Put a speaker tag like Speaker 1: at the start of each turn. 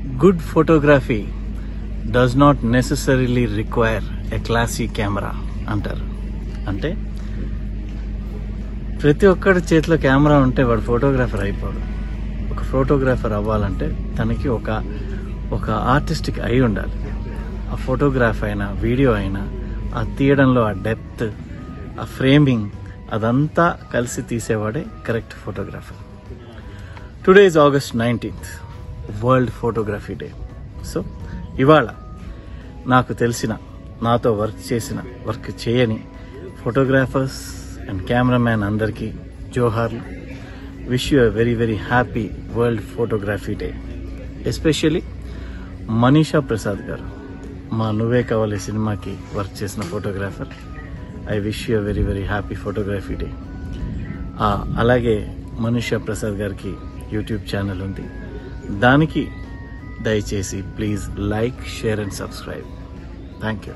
Speaker 1: Good photography does not necessarily require a classy camera అంటారు. అంటే ప్రతి ఒక్కడి చేతిలో కెమెరా ఉంటే వాడు ఫోటోగ్రాఫర్ అయిపోడు. ఒక ఫోటోగ్రాఫర్ అవ్వాలంటే తనకి ఒక ఆర్టిస్టిక్ అయి ఉండాలి. ఆ ఫోటోగ్రాఫ్ అయినా వీడియో అయినా ఆ తీయడంలో ఆ డెప్త్, ఆ ఫ్రేమింగ్ అదంతా కలిసి తీసేవాడే correct photographer. Today is August 19th, world photography day. So ఇవాళ నాకు తెలిసిన, నాతో వర్క్ చేయని ఫోటోగ్రాఫర్స్ అండ్ కెమెరామ్యాన్ అందరికీ జోహార్లు. Wish you very very happy world photography day. Especially Manisha Prasad గారు, మా నువ్వే కావాలి సినిమాకి వర్క్ చేసిన photographer. I wish you very very happy photography day. అలాగే మనీషా ప్రసాద్ గారికి యూట్యూబ్ ఛానల్ ఉంది. దానికి దయచేసి please like, share and subscribe. Thank you.